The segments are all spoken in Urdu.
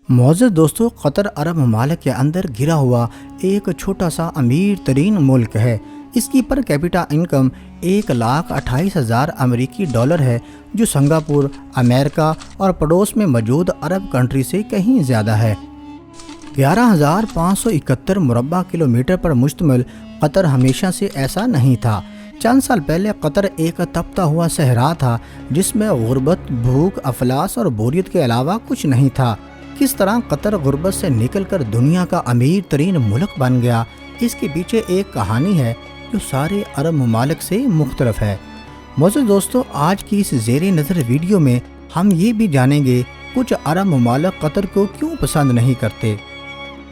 معزز دوستو، قطر عرب ممالک کے اندر گرا ہوا ایک چھوٹا سا امیر ترین ملک ہے۔ اس کی پر کیپٹا انکم 1,28,000 امریکی ڈالر ہے، جو سنگاپور، امریکہ اور پڑوس میں موجود عرب کنٹری سے کہیں زیادہ ہے۔ 11,571 مربع کلومیٹر پر مشتمل قطر ہمیشہ سے ایسا نہیں تھا۔ چند سال پہلے قطر ایک تپتا ہوا صحرا تھا، جس میں غربت، بھوک، افلاس اور بوریت کے علاوہ کچھ نہیں تھا۔ کس طرح قطر غربت سے نکل کر دنیا کا امیر ترین ملک بن گیا، اس کے پیچھے ایک کہانی ہے جو سارے عرب ممالک سے مختلف ہے۔ معزز دوستو، آج کی اس زیر نظر ویڈیو میں ہم یہ بھی جانیں گے کچھ عرب ممالک قطر کو کیوں پسند نہیں کرتے۔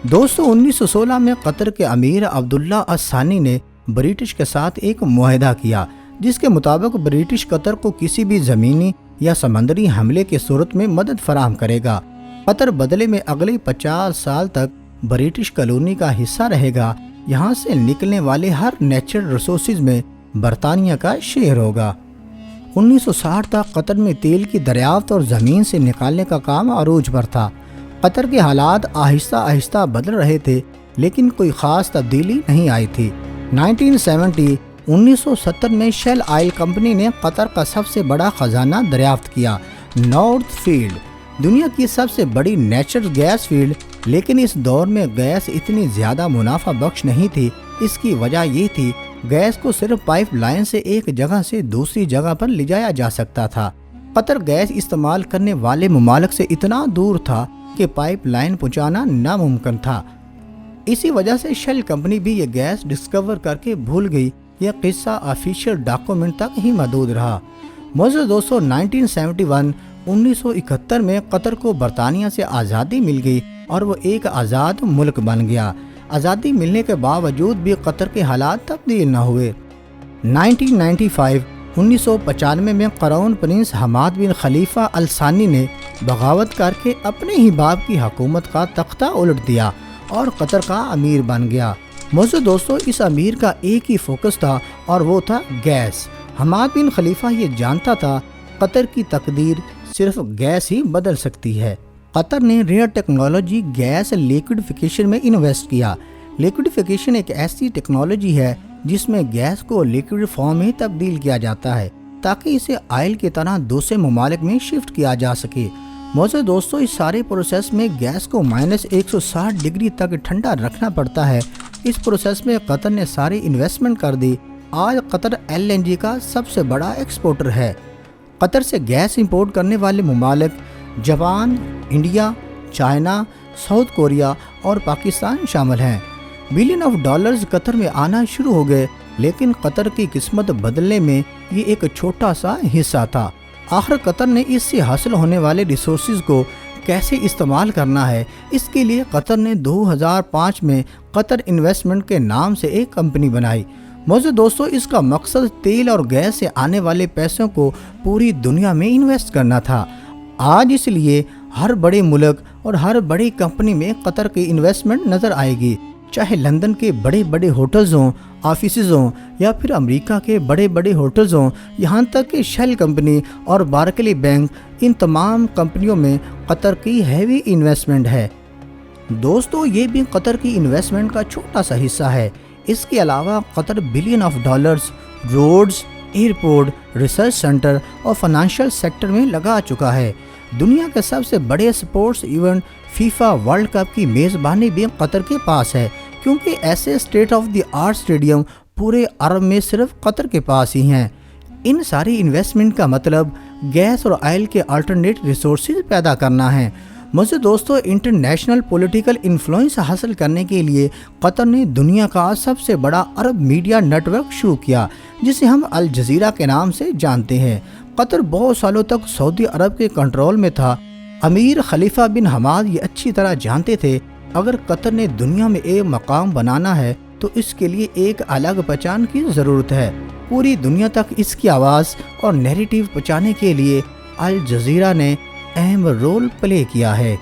دوستو، 1916 میں قطر کے امیر عبداللہ الثانی نے برٹش کے ساتھ ایک معاہدہ کیا، جس کے مطابق برٹش قطر کو کسی بھی زمینی یا سمندری حملے کی صورت میں مدد فراہم کرے گا۔ قطر بدلے میں اگلے 50 سال تک برٹش کالونی کا حصہ رہے گا۔ یہاں سے نکلنے والے ہر نیچرل ریسورسز میں برطانیہ کا شیئر ہوگا۔ 1960 تک قطر میں تیل کی دریافت اور زمین سے نکالنے کا کام عروج پر تھا۔ قطر کے حالات آہستہ آہستہ بدل رہے تھے، لیکن کوئی خاص تبدیلی نہیں آئی تھی۔ 1970 میں شیل آئل کمپنی نے قطر کا سب سے بڑا خزانہ دریافت کیا، نارتھ فیلڈ، دنیا کی سب سے بڑی نیچرل گیس فیلڈ۔ لیکن اس دور میں گیس اتنی زیادہ منافع بخش نہیں تھی۔ اس کی وجہ یہ تھی، گیس کو صرف پائپ لائن سے ایک جگہ سے دوسری جگہ پر لے جایا جا سکتا تھا۔ قطر گیس استعمال کرنے والے ممالک سے اتنا دور تھا کہ پائپ لائن پہنچانا ناممکن تھا۔ اسی وجہ سے شیل کمپنی بھی یہ گیس ڈسکور کر کے بھول گئی۔ یہ قصہ آفیشیل ڈاکومنٹ تک ہی محدود رہا۔ معزز دوستو، 1971 میں قطر کو برطانیہ سے آزادی مل گئی اور وہ ایک آزاد ملک بن گیا۔ آزادی ملنے کے باوجود بھی قطر کے حالات تبدیل نہ ہوئے۔ 1995 میں قرون پرنس حماد بن خلیفہ الثانی نے بغاوت کر کے اپنے ہی باپ کی حکومت کا تختہ الٹ دیا اور قطر کا امیر بن گیا۔ معزز دوستو، اس امیر کا ایک ہی فوکس تھا اور وہ تھا گیس۔ حماد بن خلیفہ یہ جانتا تھا قطر کی تقدیر صرف گیس ہی بدل سکتی ہے۔ قطر نے ریئر ٹیکنالوجی گیس لیکوڈیفیکیشن میں انویسٹ کیا۔ لیکوڈیفیکیشن ایک ایسی ٹیکنالوجی ہے جس میں گیس کو لیکوڈ فارم میں تبدیل کیا جاتا ہے تاکہ اسے آئل کی طرح دوسرے ممالک میں شفٹ کیا جا سکے۔ معزز دوستو، اس سارے پروسیس میں گیس کو -160 ڈگری تک ٹھنڈا رکھنا پڑتا ہے۔ اس پروسیس میں قطر نے ساری انویسٹمنٹ کر دی۔ آج قطر LNG کا سب سے بڑا ایکسپورٹر ہے۔ قطر سے گیس امپورٹ کرنے والے ممالک Japan, India, China, south Korea اور پاکستان شامل ہیں۔ بلین آف ڈالرز قطر میں آنا شروع ہو گئے، لیکن قطر کی قسمت بدلنے میں یہ ایک چھوٹا سا حصہ تھا۔ آخر قطر نے اس سے حاصل ہونے والے ریسورسز کو کیسے استعمال کرنا ہے، اس کے لیے قطر نے 2005 میں قطر انویسٹمنٹ کے نام سے ایک کمپنی بنائی۔ معزز دوستو، اس کا مقصد تیل اور گیس سے آنے والے پیسوں کو پوری دنیا میں انویسٹ کرنا تھا۔ آج اس لیے ہر بڑے ملک اور ہر بڑی کمپنی میں قطر کی انویسٹمنٹ نظر آئے گی، چاہے لندن کے بڑے بڑے ہوٹلز ہوں، آفیسز ہوں، یا پھر امریکہ کے بڑے بڑے ہوٹلز ہوں، یہاں تک کہ شیل کمپنی اور بارکلی بینک، ان تمام کمپنیوں میں قطر کی ہیوی انویسٹمنٹ ہے۔ دوستو، یہ بھی قطر کی انویسٹمنٹ کا چھوٹا سا حصہ ہے۔ اس کے علاوہ Qatar billion of dollars roads, airport, research centre اور فائنانشل سیکٹر میں لگا چکا ہے۔ دنیا کے سب سے بڑے sports event FIFA world cup کی میزبانی بھی قطر کے پاس ہے، کیونکہ ایسے state of the art stadium پورے عرب میں صرف قطر کے پاس ہی ہیں۔ ان ساری انویسٹمنٹ کا مطلب گیس اور آئل کے الٹرنیٹ ریسورسز پیدا کرنا ہے۔ معزز دوستو، انٹرنیشنل پولیٹیکل انفلوئنس حاصل کرنے کے لیے قطر نے دنیا کا سب سے بڑا عرب میڈیا نیٹ ورک شروع کیا، جسے ہم الجزیرہ کے نام سے جانتے ہیں۔ قطر بہت سالوں تک سعودی عرب کے کنٹرول میں تھا۔ امیر خلیفہ بن حماد یہ اچھی طرح جانتے تھے، اگر قطر نے دنیا میں ایک مقام بنانا ہے تو اس کے لیے ایک الگ پہچان کی ضرورت ہے۔ پوری دنیا تک اس کی آواز اور نیریٹو پہنچانے کے لیے الجزیرہ نے اہم رول پلے کیا ہے۔